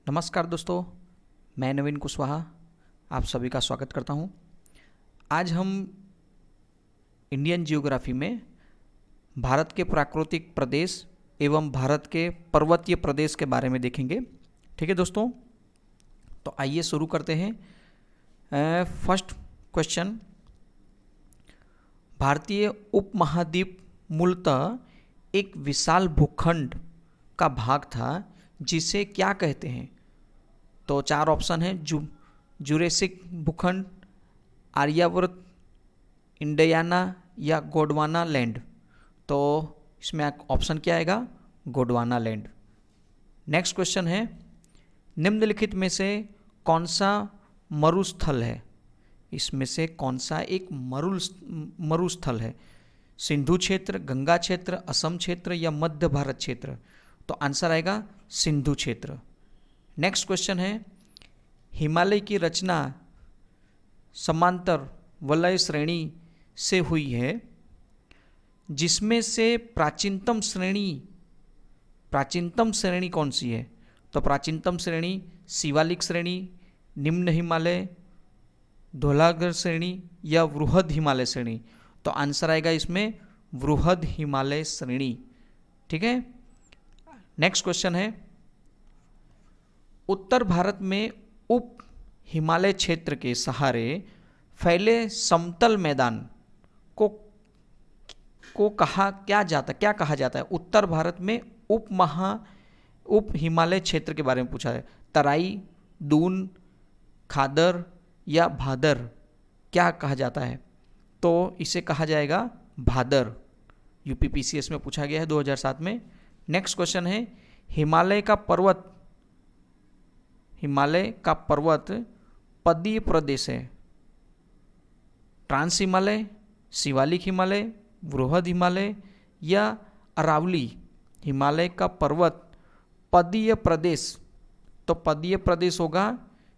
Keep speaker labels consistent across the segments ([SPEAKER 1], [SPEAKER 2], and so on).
[SPEAKER 1] नमस्कार दोस्तों, मैं नवीन कुशवाहा आप सभी का स्वागत करता हूं। आज हम इंडियन जियोग्राफी में भारत के प्राकृतिक प्रदेश एवं भारत के पर्वतीय प्रदेश के बारे में देखेंगे। ठीक है दोस्तों, तो आइए शुरू करते हैं। फर्स्ट क्वेश्चन, भारतीय उपमहाद्वीप मूलतः एक विशाल भूखंड का भाग था जिसे क्या कहते हैं? तो चार ऑप्शन है। जुरेसिक भूखंड, आर्यावर्त, इंडियाना या गोंडवाना लैंड। तो इसमें ऑप्शन क्या आएगा? गोंडवाना लैंड। नेक्स्ट क्वेश्चन है, निम्नलिखित में से कौन सा मरुस्थल है? इसमें से कौन सा एक मरुस्थल है? सिंधु क्षेत्र, गंगा क्षेत्र, असम क्षेत्र या मध्य भारत क्षेत्र? तो आंसर आएगा सिंधु क्षेत्र। नेक्स्ट क्वेश्चन है, हिमालय की रचना समांतर वलय श्रेणी से हुई है जिसमें से प्राचीनतम श्रेणी कौन सी है? तो प्राचीनतम श्रेणी शिवालिक श्रेणी, निम्न हिमालय, धौलागर श्रेणी या वृहद हिमालय श्रेणी? तो आंसर आएगा इसमें वृहद हिमालय श्रेणी। ठीक है। नेक्स्ट क्वेश्चन है, उत्तर भारत में उप हिमालय क्षेत्र के सहारे फैले समतल मैदान को क्या कहा जाता है? उत्तर भारत में उप हिमालय क्षेत्र के बारे में पूछा है। तराई, दून, खादर या भादर क्या कहा जाता है? तो इसे कहा जाएगा भादर। यूपीपीसीएस में पूछा गया है 2007 में। नेक्स्ट क्वेश्चन है, हिमालय का पर्वत पदीय प्रदेश है। ट्रांस हिमालय, शिवालिक हिमालय, वृहद हिमालय या अरावली? हिमालय का पर्वत पदीय प्रदेश, तो पदीय प्रदेश होगा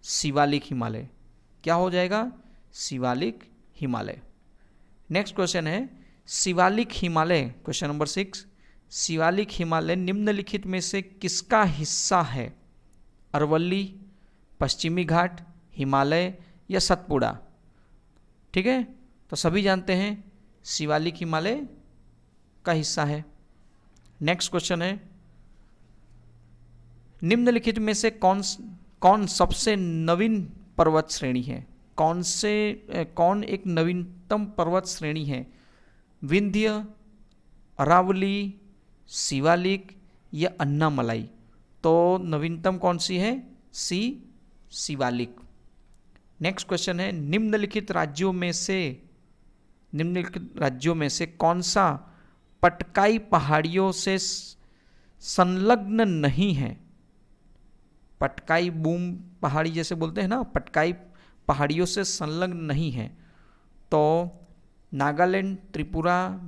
[SPEAKER 1] शिवालिक हिमालय। क्या हो जाएगा? शिवालिक हिमालय। नेक्स्ट क्वेश्चन है, शिवालिक हिमालय, क्वेश्चन नंबर 6, शिवालिक हिमालय निम्नलिखित में से किसका हिस्सा है? अरवली, पश्चिमी घाट, हिमालय या सतपुड़ा? ठीक है, तो सभी जानते हैं शिवालिक हिमालय का हिस्सा है। नेक्स्ट क्वेश्चन है, निम्नलिखित में से कौन सबसे नवीन पर्वत श्रेणी है? कौन एक नवीनतम पर्वत श्रेणी है? विंध्य, अरावली, शिवालिक या अन्नामलाई? तो नवीनतम कौन सी है? सी, शिवालिक। नेक्स्ट क्वेश्चन है, निम्नलिखित राज्यों में से कौन सा पटकाई पहाड़ियों से संलग्न नहीं है? पटकाई बूम पहाड़ी जैसे बोलते हैं ना, पटकाई पहाड़ियों से संलग्न नहीं है। तो नागालैंड, त्रिपुरा,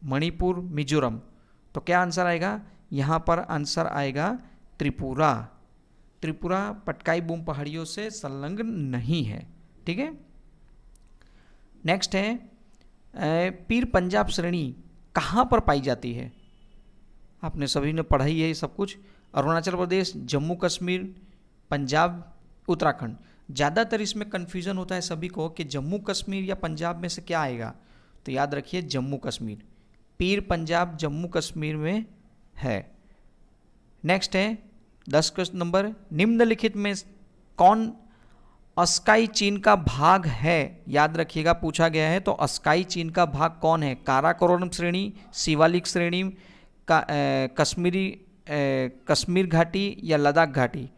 [SPEAKER 1] मणिपुर, मिजोरम? तो क्या आंसर आएगा? यहाँ पर आंसर आएगा त्रिपुरा। त्रिपुरा पटकाई बूम पहाड़ियों से संलग्न नहीं है। ठीक है। नेक्स्ट है, पीर पंजाब श्रेणी कहाँ पर पाई जाती है? आपने सभी ने पढ़ा ही है ये सब कुछ। अरुणाचल प्रदेश, जम्मू कश्मीर, पंजाब, उत्तराखंड? ज़्यादातर इसमें कन्फ्यूजन होता है सभी को कि जम्मू कश्मीर या पंजाब में से क्या आएगा। तो याद रखिए जम्मू कश्मीर। पीर पंजाब जम्मू कश्मीर में है। नेक्स्ट है 10 क्वेश्चन नंबर, निम्नलिखित में कौन अस्काई चीन का भाग है? याद रखिएगा पूछा गया है। तो अस्काई चीन का भाग कौन है? काराकोरम श्रेणी, शिवालिक श्रेणी, कश्मीर घाटी या लद्दाख घाटी?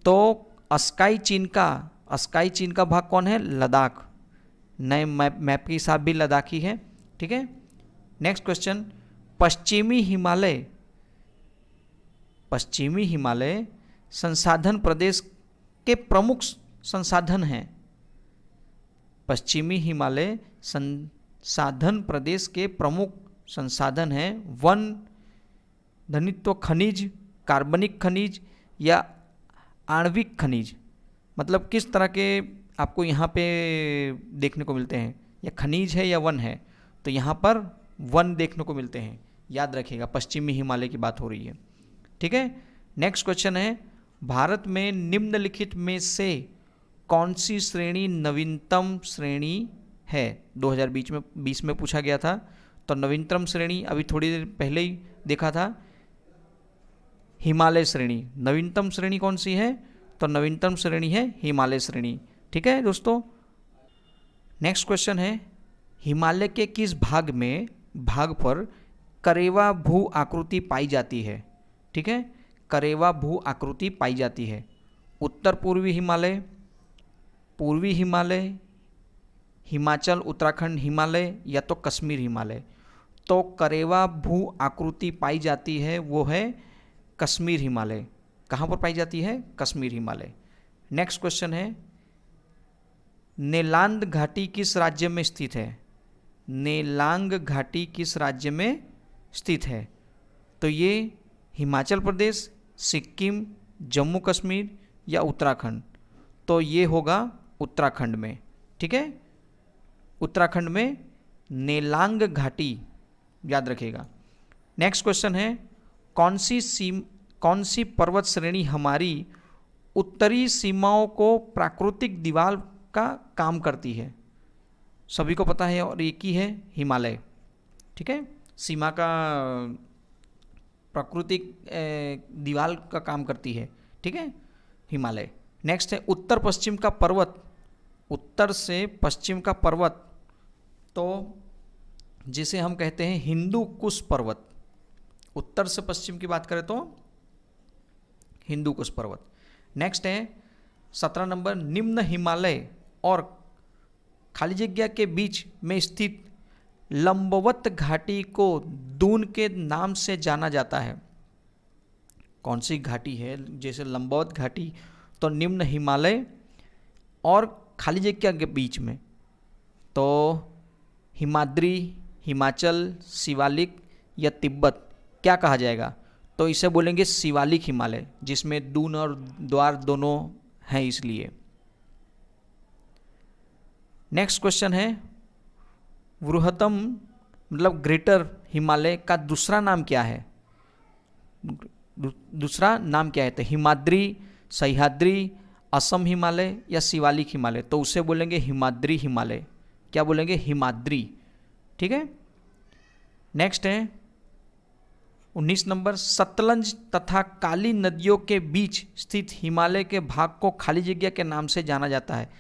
[SPEAKER 1] तो अस्काई चीन का भाग कौन है? लद्दाख। नए मैप के हिसाब भी लद्दाख ही है। ठीक है। नेक्स्ट क्वेश्चन, पश्चिमी हिमालय संसाधन प्रदेश के प्रमुख संसाधन हैं। पश्चिमी हिमालय संसाधन प्रदेश के प्रमुख संसाधन हैं वन, धनित्व खनिज, कार्बनिक खनिज या आणविक खनिज? मतलब किस तरह के आपको यहाँ पे देखने को मिलते हैं, या खनिज है या वन है? तो यहाँ पर वन देखने को मिलते हैं। याद रखिएगा पश्चिमी हिमालय की बात हो रही है। ठीक है। नेक्स्ट क्वेश्चन है, भारत में निम्नलिखित में से कौन सी श्रेणी नवीनतम श्रेणी है? 2020 में पूछा गया था। तो नवीनतम श्रेणी अभी थोड़ी देर पहले ही देखा था, हिमालय श्रेणी। नवीनतम श्रेणी कौन सी है? तो नवीनतम श्रेणी है हिमालय श्रेणी। ठीक है दोस्तों। नेक्स्ट क्वेश्चन है, हिमालय के किस भाग पर करेवा भू आकृति पाई जाती है? ठीक है, करेवा भू आकृति पाई जाती है। उत्तर पूर्वी हिमालय, पूर्वी हिमालय, हिमाचल उत्तराखंड हिमालय, या तो कश्मीर हिमालय। तो करेवा भू आकृति पाई जाती है वो है कश्मीर हिमालय। कहाँ पर पाई जाती है? कश्मीर हिमालय। नेक्स्ट क्वेश्चन है, नेलांग घाटी किस राज्य में स्थित है? नेलांग घाटी किस राज्य में स्थित है? तो ये हिमाचल प्रदेश, सिक्किम, जम्मू कश्मीर या उत्तराखंड? तो ये होगा उत्तराखंड में। ठीक है, उत्तराखंड में नेलांग घाटी, याद रखिएगा। नेक्स्ट क्वेश्चन है, कौन सी पर्वत श्रेणी हमारी उत्तरी सीमाओं को प्राकृतिक दीवार का काम करती है? सभी को पता है और एक ही है, हिमालय। ठीक है, सीमा का प्राकृतिक दीवार का काम करती है। ठीक है, हिमालय। नेक्स्ट है, उत्तर पश्चिम का पर्वत, उत्तर से पश्चिम का पर्वत तो जिसे हम कहते हैं हिंदू कुश पर्वत। उत्तर से पश्चिम की बात करें तो हिंदू कुश पर्वत। नेक्स्ट है 17 नंबर, निम्न हिमालय और खाली जगह के बीच में स्थित लंबवत घाटी को दून के नाम से जाना जाता है। कौन सी घाटी है? जैसे लंबवत घाटी, तो निम्न हिमालय और खाली जगह के बीच में तो हिमाद्री, हिमाचल, शिवालिक या तिब्बत, क्या कहा जाएगा? तो इसे बोलेंगे शिवालिक हिमालय, जिसमें दून और द्वार दोनों हैं इसलिए। नेक्स्ट क्वेश्चन है, वृहत्तम मतलब ग्रेटर हिमालय का दूसरा नाम क्या है? दूसरा नाम क्या है? तो हिमाद्री, सह्याद्री, असम हिमालय या शिवालिक हिमालय? तो उसे बोलेंगे हिमाद्री हिमालय। क्या बोलेंगे? हिमाद्री। ठीक है। नेक्स्ट है 19 नंबर, सतलज तथा काली नदियों के बीच स्थित हिमालय के भाग को खाली जगह के नाम से जाना जाता है।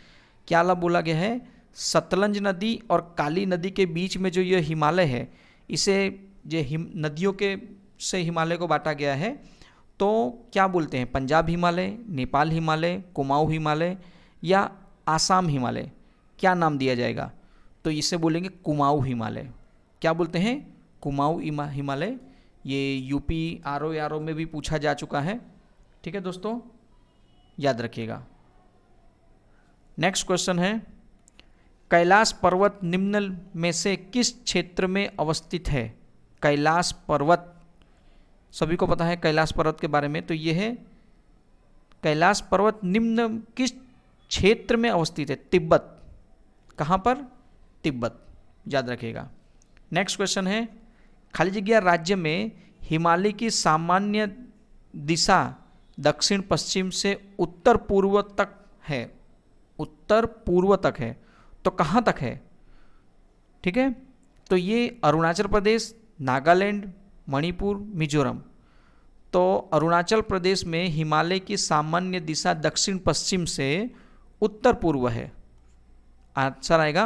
[SPEAKER 1] क्या ला बोला गया है? सतलज नदी और काली नदी के बीच में जो ये हिमालय है, इसे नदियों के से हिमालय को बांटा गया है। तो क्या बोलते हैं? पंजाब हिमालय, नेपाल हिमालय, कुमाऊं हिमालय या आसाम हिमालय? क्या नाम दिया जाएगा? तो इसे बोलेंगे कुमाऊं हिमालय। क्या बोलते हैं? कुमाऊं हिमालय। ये यूपी आरओ में भी पूछा जा चुका है। ठीक है दोस्तों, याद रखिएगा। नेक्स्ट क्वेश्चन है, कैलाश पर्वत निम्न में से किस क्षेत्र में अवस्थित है? कैलाश पर्वत, सभी को पता है कैलाश पर्वत के बारे में। तो ये है कैलाश पर्वत निम्न किस क्षेत्र में अवस्थित है? तिब्बत। कहाँ पर? तिब्बत, याद रखिएगा। नेक्स्ट क्वेश्चन है, खाली जगह राज्य में हिमालय की सामान्य दिशा दक्षिण पश्चिम से उत्तर पूर्व तक है। उत्तर पूर्व तक है, तो कहाँ तक है? ठीक है, तो ये अरुणाचल प्रदेश, नागालैंड, मणिपुर, मिजोरम। तो अरुणाचल प्रदेश में हिमालय की सामान्य दिशा दक्षिण पश्चिम से उत्तर पूर्व है। आंसर आएगा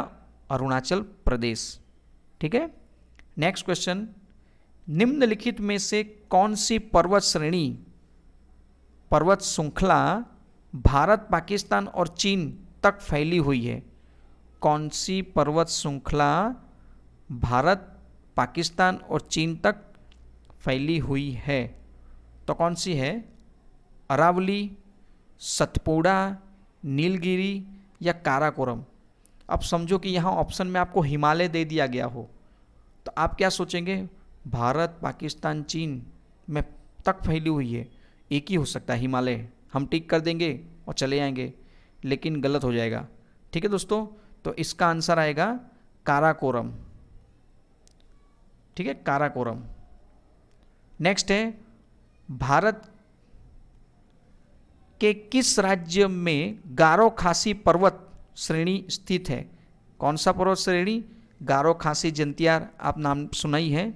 [SPEAKER 1] अरुणाचल प्रदेश। ठीक है। नेक्स्ट क्वेश्चन, निम्नलिखित में से कौन सी पर्वत श्रेणी, पर्वत श्रृंखला भारत, पाकिस्तान और चीन तक फैली हुई है? कौन सी पर्वत श्रृंखला भारत, पाकिस्तान और चीन तक फैली हुई है? तो कौन सी है? अरावली, सतपुड़ा, नीलगिरी या काराकोरम? अब समझो कि यहाँ ऑप्शन में आपको हिमालय दे दिया गया हो, तो आप क्या सोचेंगे? भारत, पाकिस्तान, चीन में तक फैली हुई है, एक ही हो सकता है हिमालय। हम टिक कर देंगे और चले आएंगे, लेकिन गलत हो जाएगा। ठीक है दोस्तों, तो इसका आंसर आएगा काराकोरम। ठीक है, काराकोरम। नेक्स्ट है, भारत के किस राज्य में गारो खासी पर्वत श्रेणी स्थित है? कौन सा पर्वत श्रेणी? गारो खासी जंतियार, आप नाम सुना ही है।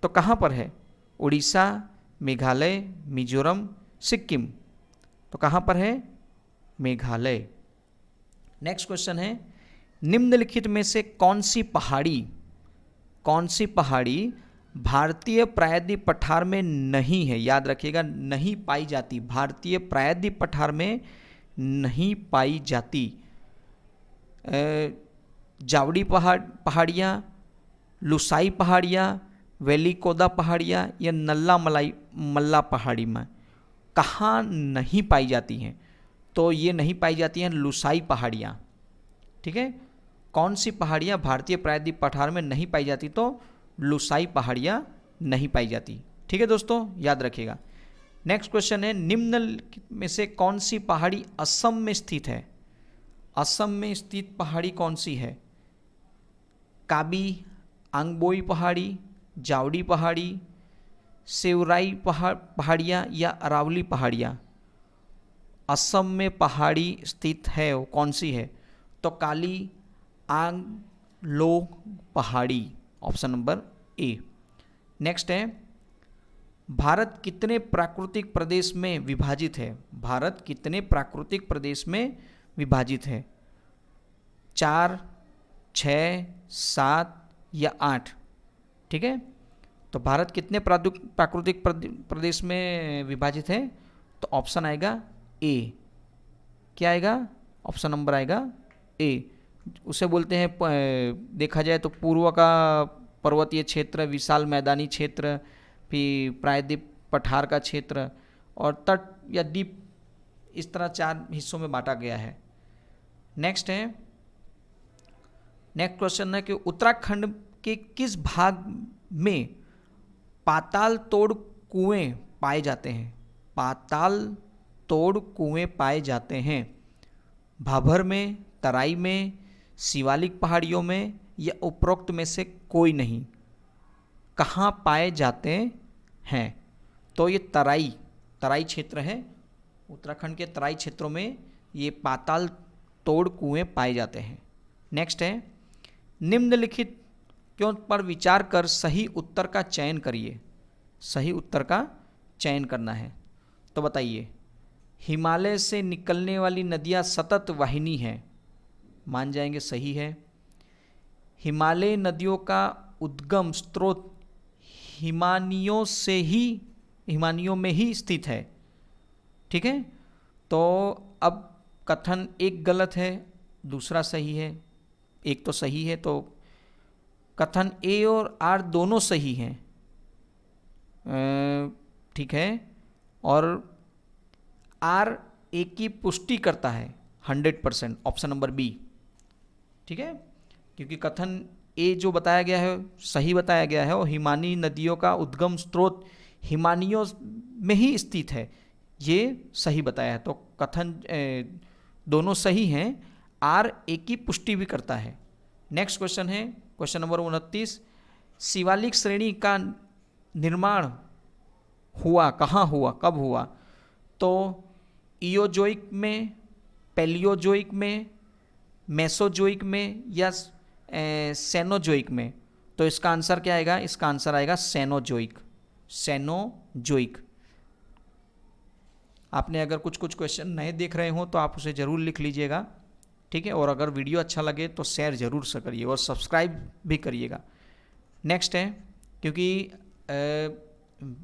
[SPEAKER 1] तो कहाँ पर है? उड़ीसा, मेघालय, मिजोरम, सिक्किम। तो कहाँ पर है? मेघालय। नेक्स्ट क्वेश्चन है, निम्नलिखित में से कौन सी पहाड़ी भारतीय प्रायद्वीप पठार में नहीं है? याद रखिएगा, नहीं पाई जाती, भारतीय प्रायद्वीप पठार में नहीं पाई जाती। जावड़ी पहाड़ियाँ, लुसाई पहाड़ियाँ, वेलिकोदा पहाड़ियाँ या मल्ला पहाड़ी में कहाँ नहीं पाई जाती हैं? तो ये नहीं पाई जाती हैं लुसाई पहाड़ियाँ। ठीक है, कौन सी पहाड़ियाँ भारतीय प्रायद्वीप पठार में नहीं पाई जाती? तो लुसाई पहाड़ियाँ नहीं पाई जाती। ठीक है दोस्तों, याद रखिएगा। नेक्स्ट क्वेश्चन है, निम्न में से कौन सी पहाड़ी असम में स्थित है? असम में स्थित पहाड़ी कौन सी है? काबी आंगबोई पहाड़ी, जावड़ी पहाड़ी, सेवराई पहाड़ियाँ या अरावली पहाड़ियाँ? असम में पहाड़ी स्थित है वो कौन सी है? तो काली आंगलो पहाड़ी, ऑप्शन नंबर ए। नेक्स्ट है, भारत कितने प्राकृतिक प्रदेश में विभाजित है? भारत कितने प्राकृतिक प्रदेश में विभाजित है? 4, 6, 7 या 8? ठीक है, तो भारत कितने प्राकृतिक प्रदेश में विभाजित है? तो ऑप्शन आएगा ए। क्या आएगा? ऑप्शन नंबर आएगा ए। उसे बोलते हैं, देखा जाए तो पूर्व का पर्वतीय क्षेत्र, विशाल मैदानी क्षेत्र, फिर प्रायद्वीप पठार का क्षेत्र और तट या द्वीप, इस तरह 4 हिस्सों में बांटा गया है। नेक्स्ट क्वेश्चन है कि उत्तराखंड के किस भाग में पाताल तोड़ कुएं पाए जाते हैं? पाताल तोड़ कुएं पाए जाते हैं। भाभर में, तराई में, शिवालिक पहाड़ियों में या उपरोक्त में से कोई नहीं? कहाँ पाए जाते हैं? तो ये तराई क्षेत्र है, उत्तराखंड के तराई क्षेत्रों में ये पाताल तोड़ कुएं पाए जाते हैं। नेक्स्ट है, निम्नलिखित क्यों पर विचार कर सही उत्तर का चयन करिए। सही उत्तर का चयन करना है, तो बताइए। हिमालय से निकलने वाली नदियाँ सतत वाहिनी हैं, मान जाएंगे सही है। हिमालय नदियों का उद्गम स्रोत हिमानियों में ही स्थित है। ठीक है, तो अब कथन एक गलत है, दूसरा सही है। एक तो सही है, तो कथन ए और आर दोनों सही हैं। ठीक है, और आर ए की पुष्टि करता है 100%, ऑप्शन नंबर बी। ठीक है, क्योंकि कथन ए जो बताया गया है सही बताया गया है और हिमानी नदियों का उद्गम स्रोत हिमानियों में ही स्थित है, ये सही बताया है। तो कथन दोनों सही हैं, आर ए की पुष्टि भी करता है। नेक्स्ट क्वेश्चन है क्वेश्चन नंबर 29, शिवालिक श्रेणी का निर्माण हुआ कहाँ हुआ, कब हुआ? तो इयोजोइक में, पैलियोजोइक में, मेसोजोइक में या सेनोजोइक में? तो इसका आंसर क्या आएगा? इसका आंसर आएगा सेनोजोइक। आपने अगर कुछ क्वेश्चन नए देख रहे हो तो आप उसे ज़रूर लिख लीजिएगा। ठीक है, और अगर वीडियो अच्छा लगे तो शेयर ज़रूर से करिए और सब्सक्राइब भी करिएगा। नेक्स्ट है, क्योंकि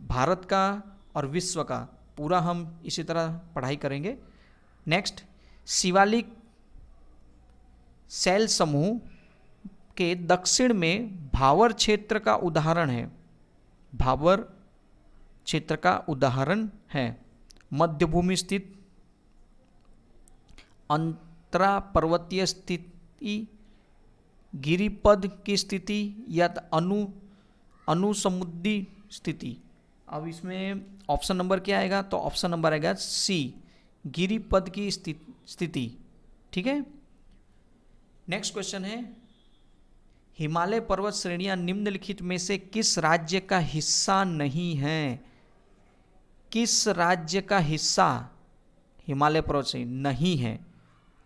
[SPEAKER 1] भारत का और विश्व का पूरा हम इसी तरह पढ़ाई करेंगे। नेक्स्ट, शिवालिक शैल समूह के दक्षिण में भावर क्षेत्र का उदाहरण है। भावर क्षेत्र का उदाहरण है मध्यभूमि स्थित अंतरा पर्वतीय स्थिति, गिरिपद की स्थिति या अनुसमुद्री स्थिति। अब इसमें ऑप्शन नंबर क्या आएगा? तो ऑप्शन नंबर आएगा सी, गिरिपद की स्थिति। ठीक है, नेक्स्ट क्वेश्चन है, हिमालय पर्वत श्रेणियां निम्नलिखित में से किस राज्य का हिस्सा नहीं है? किस राज्य का हिस्सा हिमालय पर्वत श्रेणी नहीं है।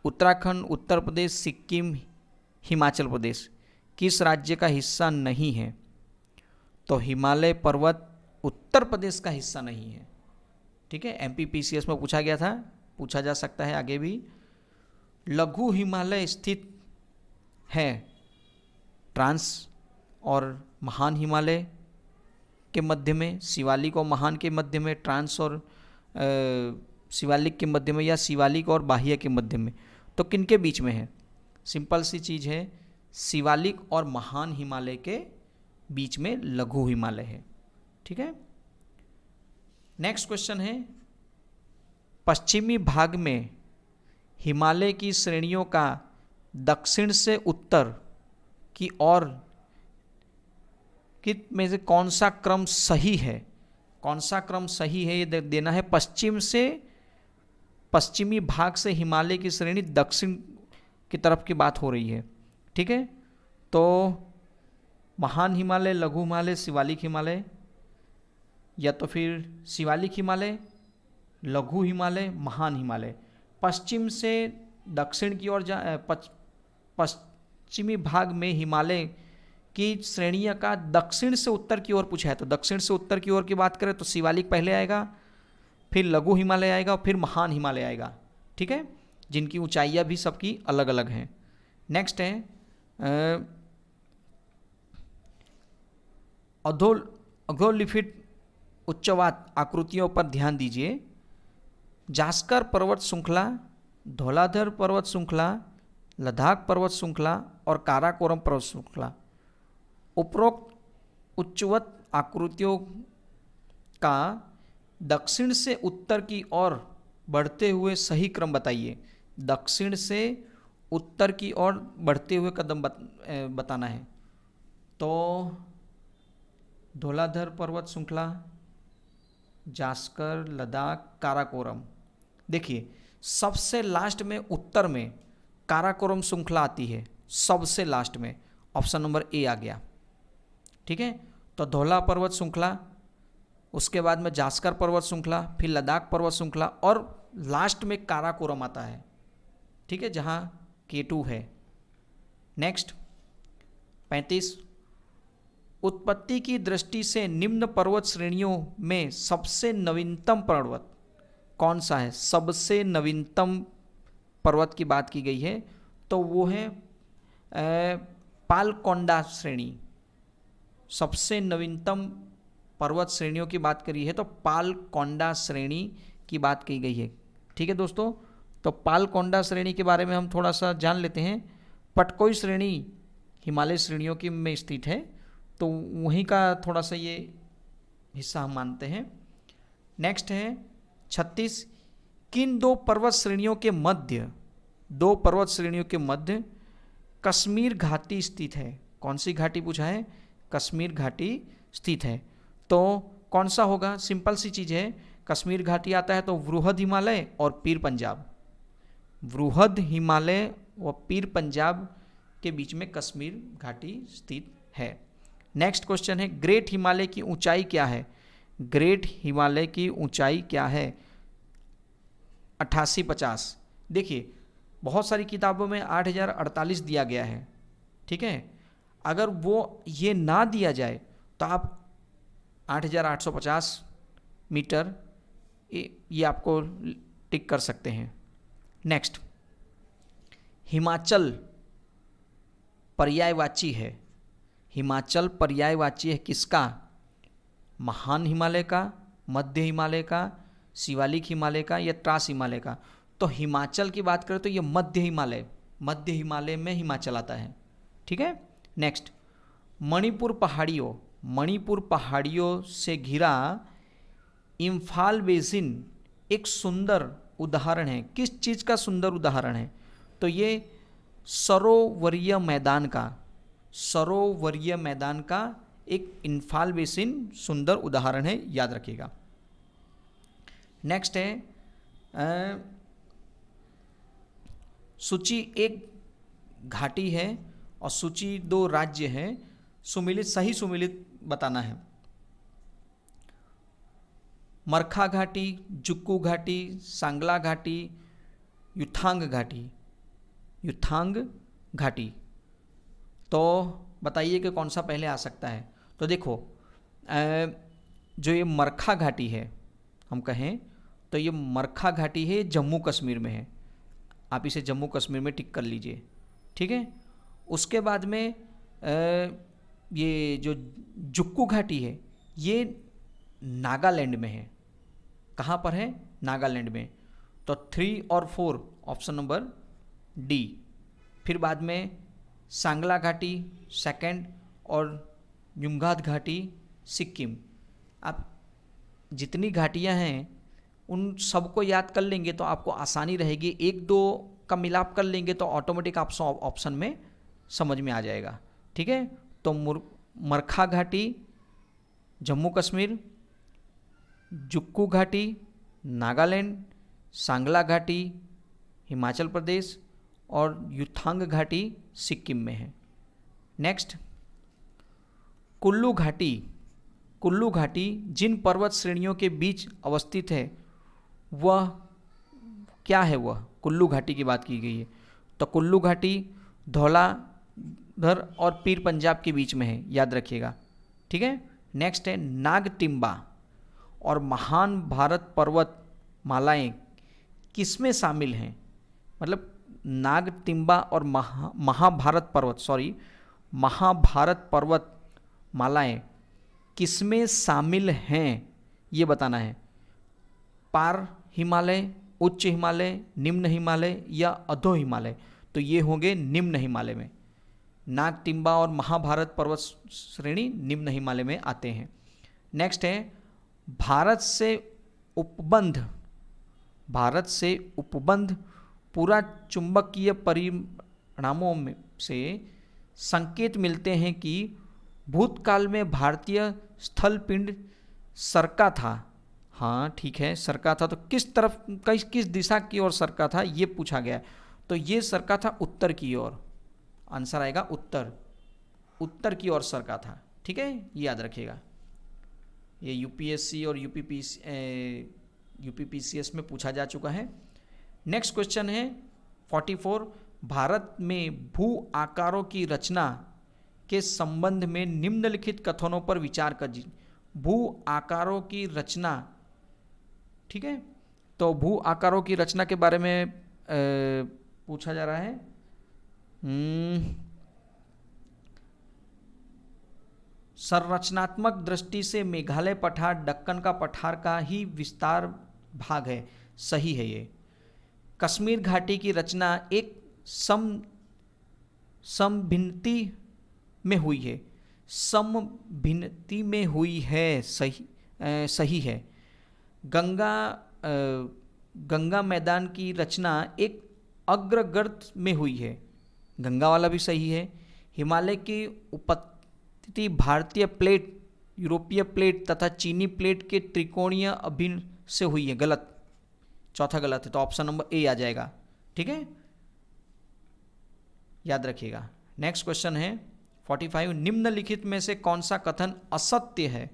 [SPEAKER 1] उत्तराखंड, उत्तर प्रदेश, सिक्किम, हिमाचल प्रदेश किस राज्य का हिस्सा नहीं है? तो हिमालय पर्वत उत्तर प्रदेश का हिस्सा नहीं है। ठीक है, MPPCS में पूछा गया था, पूछा जा सकता है आगे भी। लघु हिमालय स्थित है ट्रांस और महान हिमालय के मध्य में, शिवालिक और महान के मध्य में, ट्रांस और शिवालिक के मध्य में, या शिवालिक और बाह्य के मध्य में। तो किन के बीच में है? सिंपल सी चीज़ है, शिवालिक और महान हिमालय के बीच में लघु हिमालय है। ठीक है, नेक्स्ट क्वेश्चन है, पश्चिमी भाग में हिमालय की श्रेणियों का दक्षिण से उत्तर की ओर कित में से कौन सा क्रम सही है? कौन सा क्रम सही है ये देना है। पश्चिम से, पश्चिमी भाग से हिमालय की श्रेणी दक्षिण की तरफ की बात हो रही है। ठीक है, तो महान हिमालय, लघु हिमालय, शिवालिक हिमालय, या तो फिर शिवालिक हिमालय, लघु हिमालय, महान हिमालय। पश्चिम से दक्षिण की ओर पश्चिमी भाग में हिमालय की श्रेणियों का दक्षिण से उत्तर की ओर पूछा है, तो दक्षिण से उत्तर की ओर की बात करें तो शिवालिक पहले आएगा, फिर लघु हिमालय आएगा और फिर महान हिमालय आएगा। ठीक है, जिनकी ऊंचाइयां भी सबकी अलग अलग हैं। नेक्स्ट है अधोलिखित उच्चवाद आकृतियों पर ध्यान दीजिए। जास्कर पर्वत श्रृंखला, धौलाधर पर्वत श्रृंखला, लद्दाख पर्वत श्रृंखला और काराकोरम पर्वत श्रृंखला, उपरोक्त उच्चवत आकृतियों का दक्षिण से उत्तर की ओर बढ़ते हुए सही क्रम बताइए। दक्षिण से उत्तर की ओर बढ़ते हुए कदम बताना है। तो धौलाधर पर्वत श्रृंखला, जास्कर, लद्दाख, काराकोरम। देखिए, सबसे लास्ट में उत्तर में काराकोरम श्रृंखला आती है, सबसे लास्ट में। ऑप्शन नंबर ए आ गया। ठीक है, तो धौला पर्वत श्रृंखला, उसके बाद में जास्कर पर्वत श्रृंखला, फिर लद्दाख पर्वत श्रृंखला और लास्ट में काराकोरम आता है। ठीक है, जहाँ K2 है। नेक्स्ट 35, उत्पत्ति की दृष्टि से निम्न पर्वत श्रेणियों में सबसे नवीनतम पर्वत कौन सा है? सबसे नवीनतम पर्वत की बात की गई है, तो वो है पालकोंडा श्रेणी। सबसे नवीनतम पर्वत श्रेणियों की बात करी है तो पालकोंडा श्रेणी की बात की गई है। ठीक है दोस्तों, तो पालकोंडा श्रेणी के बारे में हम थोड़ा सा जान लेते हैं। पटकोई श्रेणी हिमालय श्रेणियों की में स्थित है, तो वहीं का थोड़ा सा ये हिस्सा हम मानते हैं। नेक्स्ट है 36, किन दो पर्वत श्रेणियों के मध्य, दो पर्वत श्रेणियों के मध्य कश्मीर घाटी स्थित है? कौन सी घाटी पूछा है? कश्मीर घाटी स्थित है। तो कौन सा होगा? सिंपल सी चीज़ है, कश्मीर घाटी आता है तो वृहद हिमालय और पीर पंजाब, वृहद हिमालय व पीर पंजाब के बीच में कश्मीर घाटी स्थित है। नेक्स्ट क्वेश्चन है, ग्रेट हिमालय की ऊंचाई क्या है? ग्रेट हिमालय की ऊंचाई क्या है? 8850। देखिए, बहुत सारी किताबों में 8048 दिया गया है। ठीक है, अगर वो ये ना दिया जाए तो आप 8850 मीटर ये आपको टिक कर सकते हैं। नेक्स्ट, हिमाचल पर्यायवाची है। हिमाचल पर्यायवाची है किसका? महान हिमालय का, मध्य हिमालय का, शिवालिक हिमालय का या ट्रांस हिमालय का? तो हिमाचल की बात करें तो ये मध्य हिमालय, मध्य हिमालय में हिमाचल आता है। ठीक है, नेक्स्ट, मणिपुर पहाड़ियों, मणिपुर पहाड़ियों से घिरा इम्फाल बेसिन एक सुंदर उदाहरण है। किस चीज़ का सुंदर उदाहरण है? तो ये सरोवरीय मैदान का, सरोवरीय मैदान का एक इम्फाल बेसिन सुंदर उदाहरण है, याद रखिएगा। नेक्स्ट है सूची एक घाटी है और सूची 2 राज्य है। सुमिलित, सही सुमिलित बताना है। मरखा घाटी, जुक्कू घाटी, सांगला घाटी, युथांग घाटी, युथांग घाटी। तो बताइए कि कौन सा पहले आ सकता है। तो देखो जो ये मरखा घाटी है, हम कहें तो ये मरखा घाटी है, जम्मू कश्मीर में है। आप इसे जम्मू कश्मीर में टिक कर लीजिए, ठीक है। उसके बाद में ये जो जुक्कू घाटी है ये नागालैंड में है। कहाँ पर है? नागालैंड में। तो 3 और 4 ऑप्शन नंबर डी। फिर बाद में सांगला घाटी सेकंड और युमगाद घाटी सिक्किम। आप जितनी घाटियाँ हैं उन सबको याद कर लेंगे तो आपको आसानी रहेगी। 1-2 का मिलाप कर लेंगे तो ऑटोमेटिक आप ऑप्शन में समझ में आ जाएगा, ठीक है। तो मरखा घाटी जम्मू कश्मीर, जुक्कू घाटी नागालैंड, सांगला घाटी हिमाचल प्रदेश और युथांग घाटी सिक्किम में है। नेक्स्ट, कुल्लू घाटी। कुल्लू घाटी जिन पर्वत श्रेणियों के बीच अवस्थित है वह क्या है? वह कुल्लू घाटी की बात की गई है। तो कुल्लू घाटी धौलाधर और पीर पंजाब के बीच में है, याद रखिएगा, ठीक है। नेक्स्ट है नागटिम्बा और महान भारत पर्वत मालाएं किसमें शामिल हैं? मतलब नागटिम्बा और महाभारत पर्वत मालाएं किसमें शामिल हैं ये बताना है। पार हिमालय, उच्च हिमालय, निम्न हिमालय या अधो हिमालय? तो ये होंगे निम्न हिमालय में। नागटिम्बा और महाभारत पर्वत श्रेणी निम्न हिमालय में आते हैं। नेक्स्ट है भारत से उपबंध पूरा चुंबकीय परिणामों में से संकेत मिलते हैं कि भूतकाल में भारतीय स्थल पिंड सरका था। हाँ ठीक है, सरका था। तो किस तरफ, किस दिशा की ओर सरका था ये पूछा गया। तो ये सरका था उत्तर की ओर। आंसर आएगा उत्तर की ओर सरका था, ठीक है, ये याद रखिएगा। ये यूपीएससी और यूपीपीसीएस में पूछा जा चुका है। नेक्स्ट क्वेश्चन है 44। भारत में भू आकारों की रचना के संबंध में निम्नलिखित कथनों पर विचार कीजिए। भू आकारों की रचना, ठीक है। तो भू आकारों की रचना के बारे में पूछा जा रहा है। संरचनात्मक दृष्टि से मेघालय पठार दक्कन का पठार का ही विस्तार भाग है, सही है ये। कश्मीर घाटी की रचना एक समभिन्नति में हुई है, समभिन्नति में हुई है, सही है। गंगा मैदान की रचना एक अग्रगर्त में हुई है, गंगा वाला भी सही है। हिमालय की उत्पत्ति भारतीय प्लेट, यूरोपीय प्लेट तथा चीनी प्लेट के त्रिकोणीय अभिन्न से हुई है, गलत, चौथा गलत है। तो ऑप्शन नंबर ए आ जाएगा, ठीक है, याद रखिएगा। नेक्स्ट क्वेश्चन है 45। निम्नलिखित में से कौन सा कथन असत्य है?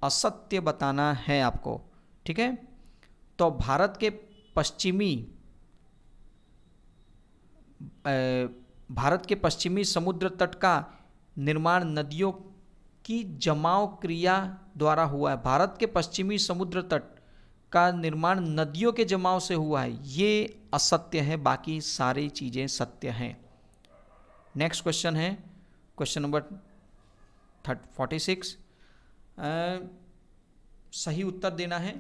[SPEAKER 1] असत्य बताना है आपको, ठीक है। तो भारत के पश्चिमी समुद्र तट का निर्माण नदियों की जमाव क्रिया द्वारा हुआ है। भारत के पश्चिमी समुद्र तट का निर्माण नदियों के जमाव से हुआ है, ये असत्य है, बाकी सारी चीज़ें सत्य हैं। नेक्स्ट क्वेश्चन है क्वेश्चन नंबर 46। सही उत्तर देना है।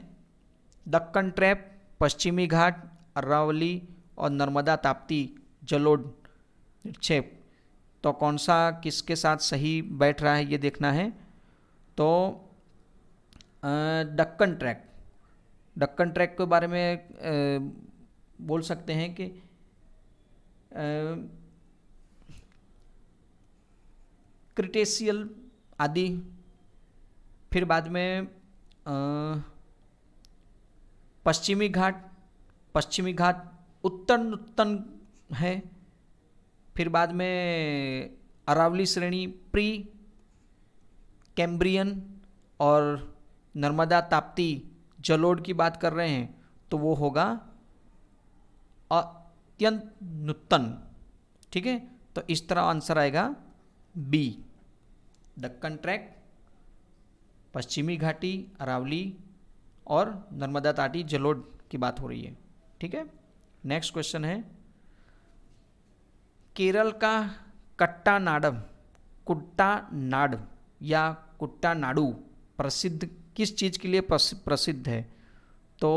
[SPEAKER 1] दक्कन ट्रैप, पश्चिमी घाट, अरावली और नर्मदा ताप्ती जलोढ़ निक्षेप, तो कौन सा किसके साथ सही बैठ रहा है ये देखना है। तो दक्कन ट्रैक के बारे में बोल सकते हैं कि क्रिटेशियल आदि, फिर बाद में पश्चिमी घाट उत्तन है, फिर बाद में अरावली श्रेणी प्री कैम्ब्रियन और नर्मदा ताप्ती जलोढ़ की बात कर रहे हैं तो वो होगा अत्यंत नूतन। ठीक है, तो इस तरह आंसर आएगा बी। दक्कन ट्रैक, पश्चिमी घाटी, अरावली और नर्मदा ताटी जलोढ़ की बात हो रही है। ठीक है, नेक्स्ट क्वेश्चन है, केरल का कुट्टानाड या कुट्टानाडु प्रसिद्ध किस चीज़ के लिए प्रसिद्ध है? तो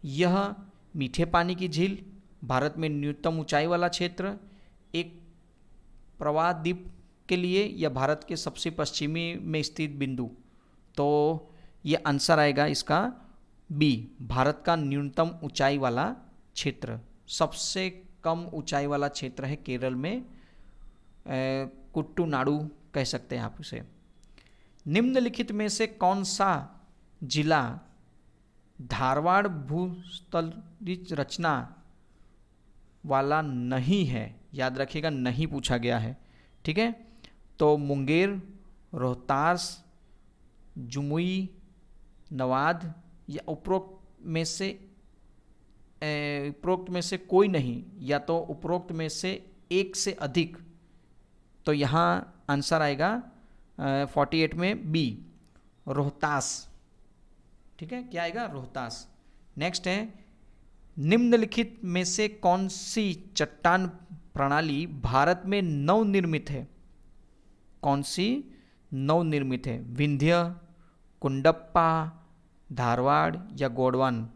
[SPEAKER 1] यह मीठे पानी की झील, भारत में न्यूनतम ऊंचाई वाला क्षेत्र, एक प्रवाह द्वीप के लिए, या भारत के सबसे पश्चिमी में स्थित बिंदु। तो ये आंसर आएगा इसका बी, भारत का न्यूनतम ऊंचाई वाला क्षेत्र। सबसे कम ऊंचाई वाला क्षेत्र है केरल में, कुट्टूनाडु कह सकते हैं आप उसे। निम्नलिखित में से कौन सा जिला धारवाड़ भूस्थलिज रचना वाला नहीं है? याद रखिएगा, नहीं पूछा गया है। ठीक है, तो मुंगेर, रोहतास, जमुई, नवाद या उपरोक्त में से कोई नहीं, या तो उपरोक्त में से एक से अधिक। तो यहाँ आंसर आएगा 48 में बी, रोहतास। ठीक है, क्या आएगा? रोहतास। नेक्स्ट है, निम्नलिखित में से कौन सी चट्टान प्रणाली भारत में नवनिर्मित है? कौन सी नवनिर्मित है? विंध्य, कुंडप्पा, धारवाड़ या गोंडवान?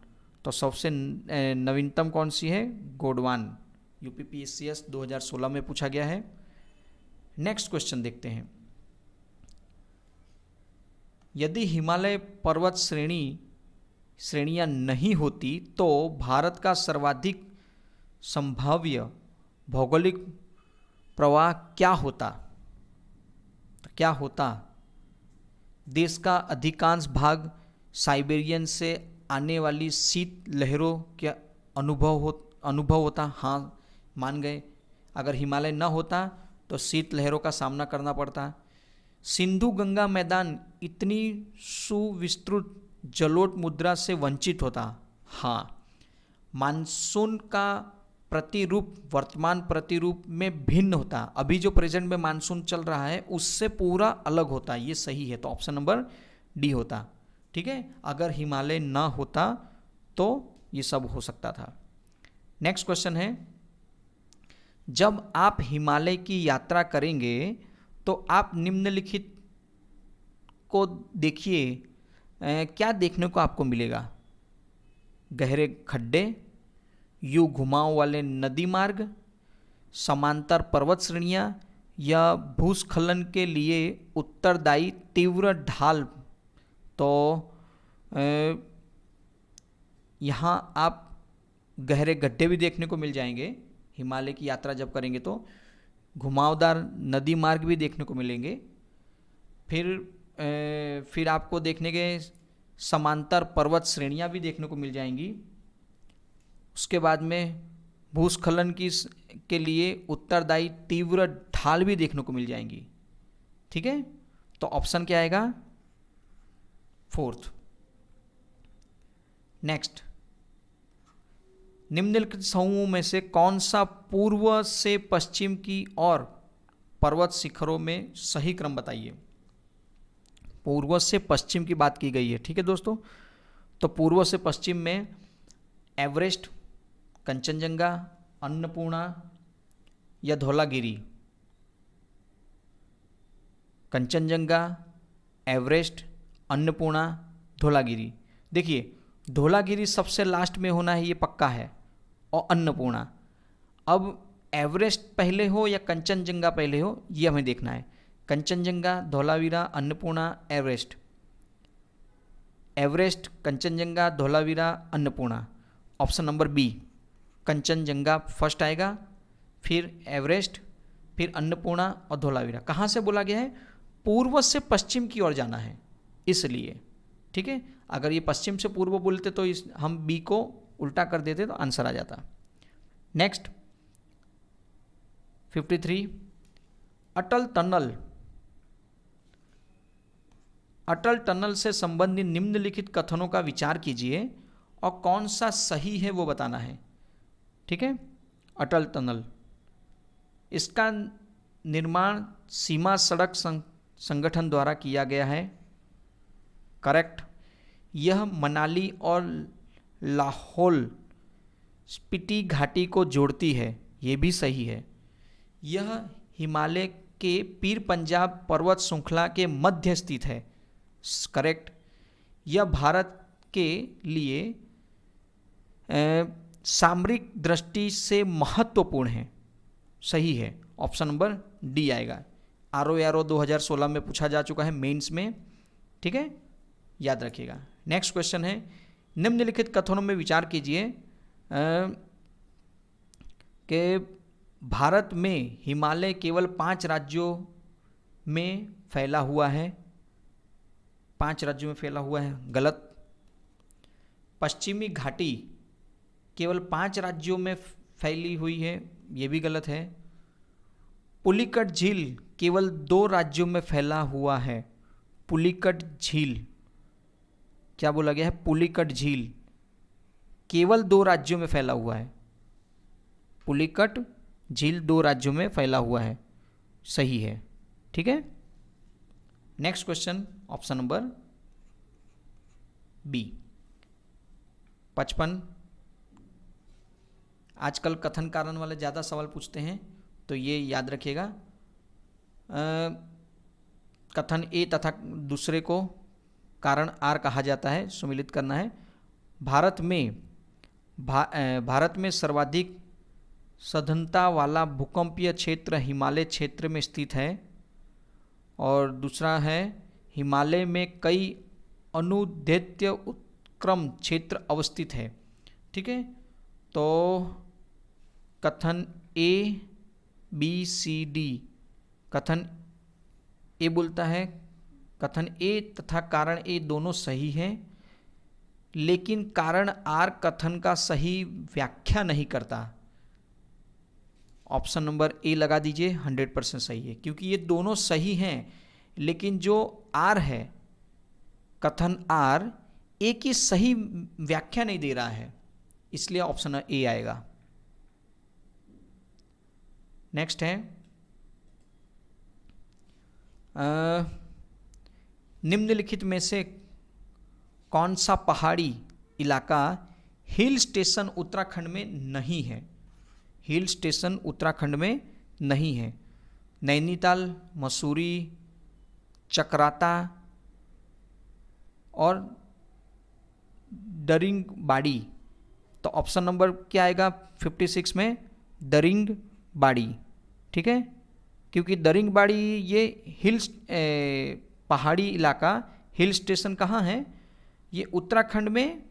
[SPEAKER 1] तो सबसे नवीनतम कौन सी है? गोंडवान। यूपीपीएससीएस 2016 में पूछा गया है। नेक्स्ट क्वेश्चन देखते हैं, यदि हिमालय पर्वत श्रेणियां नहीं होती तो भारत का सर्वाधिक संभाव्य भौगोलिक प्रवाह क्या होता? तो क्या होता? देश का अधिकांश भाग साइबेरियन से आने वाली शीत लहरों के अनुभव होता। हाँ, मान गए। अगर हिमालय न होता तो शीत लहरों का सामना करना पड़ता। सिंधु गंगा मैदान इतनी सुविस्तृत जलोढ़ मुद्रा से वंचित होता। हाँ, मानसून का प्रतिरूप वर्तमान प्रतिरूप में भिन्न होता। अभी जो प्रेजेंट में मानसून चल रहा है उससे पूरा अलग होता। ये सही है, तो ऑप्शन नंबर डी होता। ठीक है, अगर हिमालय ना होता तो ये सब हो सकता था। नेक्स्ट क्वेश्चन है, जब आप हिमालय की यात्रा करेंगे तो आप निम्नलिखित को देखिए, क्या देखने को आपको मिलेगा? गहरे खड्डे, यू घुमाव वाले नदी मार्ग, समांतर पर्वत श्रेणियाँ या भूस्खलन के लिए उत्तरदायी तीव्र ढाल। तो यहाँ आप गहरे गड्ढे भी देखने को मिल जाएंगे। हिमालय की यात्रा जब करेंगे तो घुमावदार नदी मार्ग भी देखने को मिलेंगे। फिर आपको देखने के समांतर पर्वत श्रेणियाँ भी देखने को मिल जाएंगी। उसके बाद में भूस्खलन के लिए उत्तरदायी तीव्र ढाल भी देखने को मिल जाएंगी। ठीक है, तो ऑप्शन क्या आएगा? फोर्थ। नेक्स्ट, निम्नलिखित समूह में से कौन सा पूर्व से पश्चिम की ओर पर्वत शिखरों में सही क्रम बताइए? पूर्व से पश्चिम की बात की गई है। ठीक है दोस्तों, तो पूर्व से पश्चिम में एवरेस्ट, कंचनजंगा, अन्नपूर्णा या धौलागिरी? कंचनजंगा, एवरेस्ट, अन्नपूर्णा, धौलागिरी। देखिए, धौलागिरी सबसे लास्ट में होना है, ये पक्का है, और अन्नपूर्णा। अब एवरेस्ट पहले हो या कंचनजंगा पहले हो, ये हमें देखना है। Kanchenjunga, Dholavira, Annapurna, Everest. Everest, Kanchenjunga, Dholavira, Annapurna. Option number B, Kanchenjunga first आएगा, फिर एवरेस्ट, फिर अन्नपूर्णा और धौलावीरा। कहाँ से बोला गया है? पूर्व से पश्चिम की ओर जाना है, इसलिए। ठीक है, अगर ये पश्चिम से पूर्व बोलते तो हम बी को उल्टा कर देते तो आंसर आ जाता। नेक्स्ट 53, अटल टनल अटल टनल से संबंधित निम्नलिखित कथनों का विचार कीजिए और कौन सा सही है वो बताना है। ठीक है। अटल टनल, इसका निर्माण सीमा सड़क संगठन द्वारा किया गया है। करेक्ट। यह मनाली और लाहौल स्पीति घाटी को जोड़ती है, ये भी सही है। यह हिमालय के पीर पंजाब पर्वत श्रृंखला के मध्य स्थित है। करेक्ट। यह भारत के लिए सामरिक दृष्टि से महत्वपूर्ण है, सही है। ऑप्शन नंबर डी आएगा। ROARO 2016 में पूछा जा चुका है मेंस में। ठीक है, याद रखिएगा। नेक्स्ट क्वेश्चन है, निम्नलिखित कथनों में विचार कीजिए कि भारत में हिमालय केवल 5 राज्यों में फैला हुआ है। 5 राज्यों में फैला हुआ है, गलत। पश्चिमी घाटी केवल 5 राज्यों में फैली हुई है, ये भी गलत है। पुलिकट झील केवल 2 राज्यों में फैला हुआ है। पुलिकट झील, क्या बोला गया है? पुलिकट झील केवल 2 राज्यों में फैला हुआ है। पुलिकट झील 2 राज्यों में फैला हुआ है, सही है। ठीक है। Next question, option number B. 55। आजकल कथन कारण वाले ज़्यादा सवाल पूछते हैं, तो ये याद रखिएगा। कथन ए तथा दूसरे को कारण आर कहा जाता है, सुमिलित करना है। भारत में सर्वाधिक सघनता वाला भूकंपीय क्षेत्र हिमालय क्षेत्र में स्थित है। और दूसरा है, हिमालय में कई अनुदैत्य उत्क्रम क्षेत्र अवस्थित है। ठीक है, तो कथन ए, बी, सी, डी। कथन ए बोलता है, कथन ए तथा कारण ए दोनों सही हैं, लेकिन कारण आर कथन का सही व्याख्या नहीं करता। ऑप्शन नंबर ए लगा दीजिए, 100% सही है, क्योंकि ये दोनों सही हैं, लेकिन जो आर है, कथन आर, ए की सही व्याख्या नहीं दे रहा है, इसलिए ऑप्शन ए आएगा। नेक्स्ट है, निम्नलिखित में से कौन सा पहाड़ी इलाका हिल स्टेशन उत्तराखंड में नहीं है? हिल स्टेशन उत्तराखंड में नहीं है। नैनीताल, मसूरी, चक्राता और दरिंगबाड़ी। तो ऑप्शन नंबर क्या आएगा 56 में? दरिंगबाड़ी। ठीक है, क्योंकि दरिंगबाड़ी ये पहाड़ी इलाका, हिल स्टेशन कहाँ है? ये उत्तराखंड में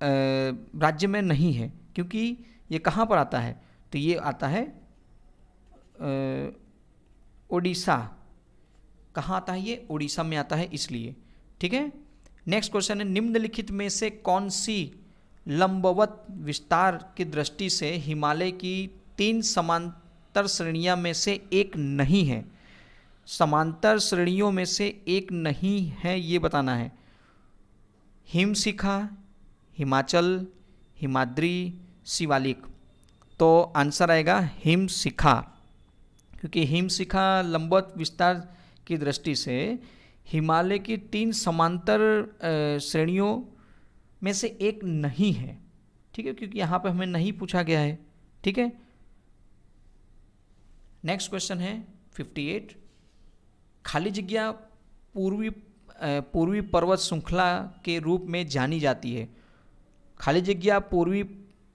[SPEAKER 1] राज्य में नहीं है, क्योंकि ये कहाँ पर आता है? तो ये आता है ओडिशा। कहाँ आता है ये? ओडिशा में आता है, इसलिए। ठीक है। नेक्स्ट क्वेश्चन है, निम्नलिखित में से कौन सी लंबवत विस्तार की दृष्टि से हिमालय की 3 समांतर श्रेणियां में से एक नहीं है? समांतर श्रेणियों में से एक नहीं है, ये बताना है। हिमशिखा, हिमाचल, हिमाद्री, शिवालिक। तो आंसर आएगा हिमशिखा, क्योंकि हिमशिखा लंबवत विस्तार की दृष्टि से हिमालय की 3 समांतर श्रेणियों में से एक नहीं है। ठीक है, क्योंकि यहाँ पर हमें नहीं पूछा गया है। ठीक है। नेक्स्ट क्वेश्चन है 58। खाली जगह पूर्वी पर्वत श्रृंखला के रूप में जानी जाती है। खाली जगह पूर्वी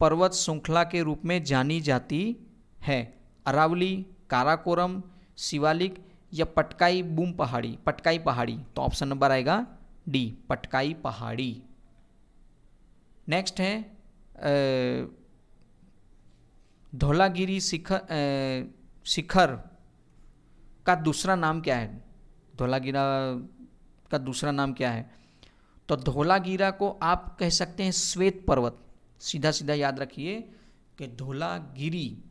[SPEAKER 1] पर्वत श्रृंखला के रूप में जानी जाती है। अरावली, काराकोरम, शिवालिक या पटकाई बूम पहाड़ी, पटकाई पहाड़ी। तो ऑप्शन नंबर आएगा डी, पटकाई पहाड़ी। नेक्स्ट है धौलागिरी शिखर का दूसरा नाम क्या है? धौलागिरा का दूसरा नाम क्या है? तो धौलागिरा को आप कह सकते हैं श्वेत पर्वत। सीधा सीधा याद रखिए कि धौलागिरी,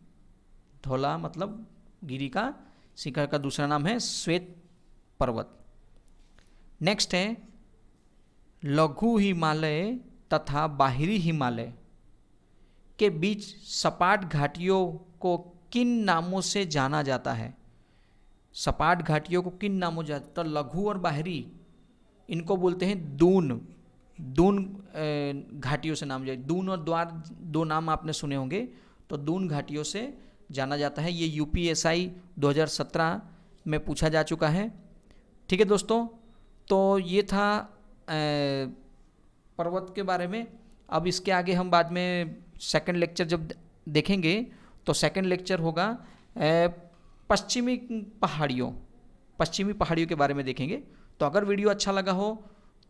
[SPEAKER 1] धौला मतलब गिरी का, शिखर का दूसरा नाम है श्वेत पर्वत। नेक्स्ट है लघु हिमालय तथा बाहरी हिमालय के बीच सपाट घाटियों को किन नामों से जाना जाता है? सपाट घाटियों को किन नामों से जाता है? तो लघु और बाहरी इनको बोलते हैं दून। दून घाटियों से नाम जाए, दून और द्वार दो नाम आपने सुने होंगे, तो दून घाटियों से जाना जाता है। ये यूपीएसआई 2017 में पूछा जा चुका है। ठीक है दोस्तों, तो ये था पर्वत के बारे में। अब इसके आगे हम बाद में सेकंड लेक्चर जब देखेंगे तो सेकंड लेक्चर होगा पश्चिमी पहाड़ियों के बारे में देखेंगे। तो अगर वीडियो अच्छा लगा हो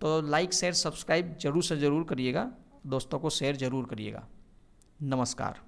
[SPEAKER 1] तो लाइक शेयर सब्सक्राइब जरूर से ज़रूर करिएगा, दोस्तों को शेयर ज़रूर करिएगा। नमस्कार।